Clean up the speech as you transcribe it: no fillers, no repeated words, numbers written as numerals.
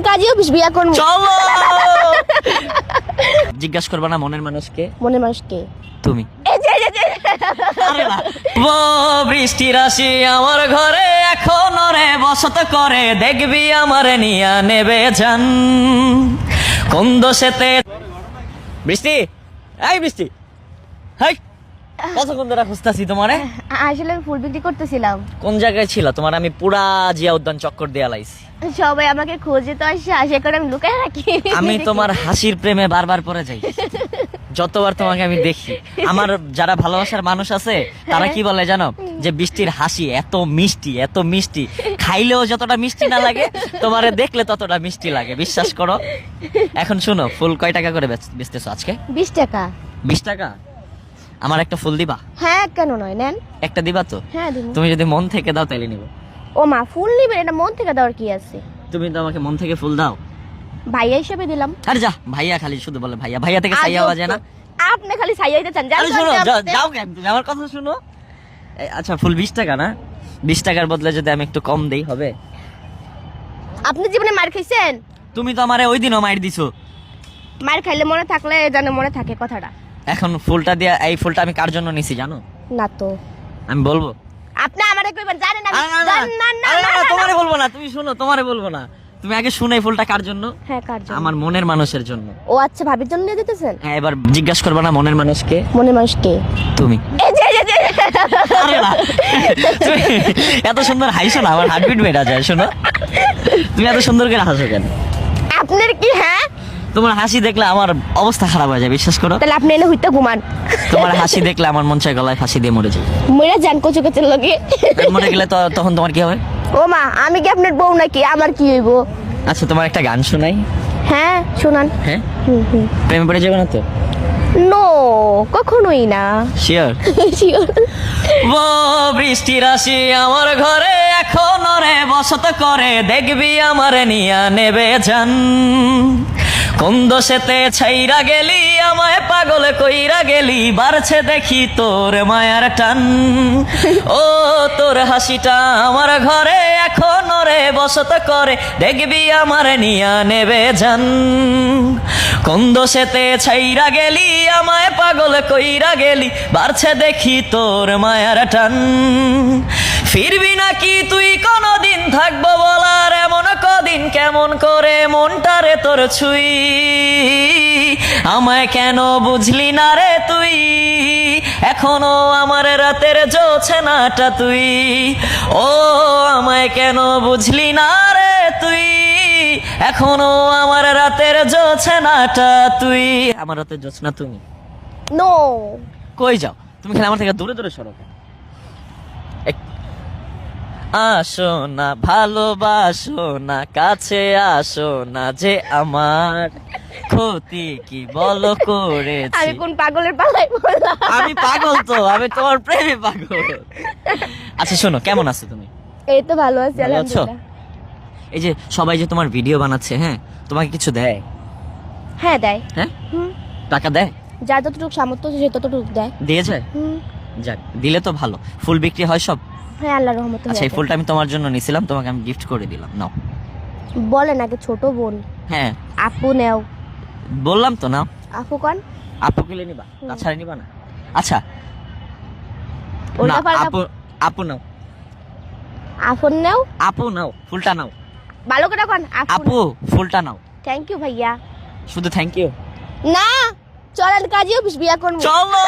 কাজী office বিয়া করব। চলো। জিজ্ঞাসা করবা না মনের মানুষকে? মনের মানুষকে তুমি। এই যে আরে না। ও বৃষ্টি রাশি আমার ঘরে এখনো রে বসত করে, দেখবি আমারে নিয়া নেবে জান কোন দোষেতে। বৃষ্টি, এই বৃষ্টি, হাই কতক্ষণ ধরে খুঁজতাছি তোমারে। আসলে আমি ফুল বিক্রি করতেছিলাম। কোন জায়গায় ছিল তোমার? আমি পুরা জিয়া উদ্যান চক্কর দিয়ে লাইছি। সবাই আমাকে খোঁজে তো আসে, আশা করে আমি লুকায় রাখি। আমি তোমার হাসির প্রেমে বারবার পড়ে যাই যতবার তোমাকে আমি দেখি। আমার যারা ভালোবাসার মানুষ আছে তারা কি বলে জানো, যে বৃষ্টির হাসি এত মিষ্টি, এত মিষ্টি, খাইলেও যতটা মিষ্টি না লাগে তোমারে দেখলে ততটা মিষ্টি লাগে, বিশ্বাস করো। এখন শুনো, ফুল কয় টাকা করে বেচতেছো আজকে? 20 টাকা। 20 টাকা? আমার একটা ফুল দিবা? হ্যাঁ, কেন নয়, নেন। একটা দিবা তো? হ্যাঁ দিব। তুমি যদি মন থেকে দাও তাহলে নিব। ও মা, ফুল নিবেন? এটা মন থেকে দেওয়ার কি আছে? তুমি তো আমাকে মন থেকে ফুল দাও। ভাইয়া হিসেবে দিলাম। আরে যা, ভাইয়া খালি শুধু বলে ভাইয়া, ভাইয়া থেকে সাইয়া বাজে না। আপনি খালি সাইয়াইতে চান। আরে শোনো, যাও কেন তুমি, আমার কথা শুনো। আচ্ছা ফুল 20 টাকা না? 20 টাকার বদলে যদি আমি একটু কম দেই হবে? আপনি জীবনে মার খাইছেন? তুমি তো আমারে ওই দিনও মাইর দিছো। মার খাইলে মনে থাকলে জানো, মনে থাকে কথাটা। এখন ফুলটা দিয়া, এই ফুলটা আমি কার জন্য নিছি জানো? না তো। আমি বলবো? আপনি আমারে কইবেন জানেন না? আরে না, তোমারে বলবো না, তুমি শুনো, তোমারে বলবো না। তুমি আগে শুনে এই ফুলটা কার জন্য? হ্যাঁ, কার জন্য? আমার মনের মানুষের জন্য। ও আচ্ছা, ভাবির জন্য দিয়ে দিতেছেন? হ্যাঁ, এবার জিজ্ঞাসা করবা না মনের মানুষকে? মনের মানুষকে? তুমি। এই যে আরে না, তুমি এত সুন্দর হাসো না, আমার হার্টবিট বেড়ে যায়। শোনো, তুমি এত সুন্দর করে হাসো কেন? আপনার কি? হ্যাঁ, তোমার হাসি দেখলে আমার অবস্থা খারাপ হয়ে যায়, বিশ্বাস করো। তাহলে আপনি এনে হইতে ঘুমান। তোমার হাসি দেখলে আমার মন চায় গলায় ফাঁসি দিয়ে মরে যায়। মইরা যান কচু কচুর লগে। মরে গেলে তো তখন তোমার কি হবে? ও মা, আমি কি আপনার বউ নাকি? আমার কি হইব? আচ্ছা তোমার একটা গান শোনাই। হ্যাঁ, শুনান। হ্যাঁ, হুম। প্রেমে পড়ে যাবে না তো? নো, কখনোই না। শিওর? Sure. ও বৃষ্টি রাশি আমার ঘরে এখনো রে বসত করে, দেখবি আমারে নিয়া নেবে জান কোন দোষেতে ছাইরা গেলি, আমায় পাগল কইরা গেলি, বাড়ছে দেখি তোর মায়ার টান। ও তোর হাসিটা আমার ঘরে এখনো রে বসত করে, দেখবি আমারে নিয়া নেবে জান কোন দোষেতে ছাইরা গেলি, আমায় পাগল কইরা গেলি, বাড়ছে দেখি তোর মায়ার টান। ফিরবি নাকি তুই কোনদিন, থাকবো বলার এমন কদিন, কেমন করে মনটারে তোর ছুই, আমায় কেন বুঝলি না রে তুই, এখনো আমার রাতের জোছনাটা তুই, ও আমায় কেন বুঝলি না রে তুই, এখনো আমার রাতের জোছনাটা তুই। আমার রাতের জোছনা তুমি। নো। কই যাও তুমি? খালি আমার থেকে দূরে দূরে সরো। আসো না, ভালোবাসো না, কাছে আসো না, যে আমার ক্ষতি কি বলো করেছি। আমি কোন পাগলের পাল্লায় পড়লাম? আমি পাগল তো, আমি তোমার প্রেমে পাগল। আচ্ছা শোনো, কেমন আছো তুমি? এই তো ভালো আছি, ভালো আছো? আলহামদুলিল্লাহ। এই যে সবাই যে তোমার ভিডিও বানাচ্ছে, হ্যাঁ, তোমাকে কিছু দেয়? হ্যাঁ, দেয়। হ্যাঁ, হুম। টাকা দেয়? যার যতটুকু সামর্থ্য আছে সে ততটুকু দেয়। দিয়েছে? হুম। যাক, দিলে তো ভালো। ফুল বিক্রি হয় সব? হ্যাঁ, আল্লাহর রহমতে। আচ্ছা এই ফুলটা আমি তোমার জন্য নিছিলাম, তোমাকে আমি গিফট করে দিলাম, নাও। বলে নাকি ছোট বোন? হ্যাঁ আপু নেও। বললাম তো, নাও। আপু কোন? আপু কিলে নিবা, তাছাড়া নিবা না। আচ্ছা না, ওটা পারলাম। আপু, আপু নাও, আফন নেও। আপু নাও, ফুলটা নাও। ভালো করে কোন? আপু ফুলটা নাও। থ্যাংক ইউ ভাইয়া। শুধু থ্যাংক ইউ না, চলেন কাজী অফিস বিয়া করব। চলো।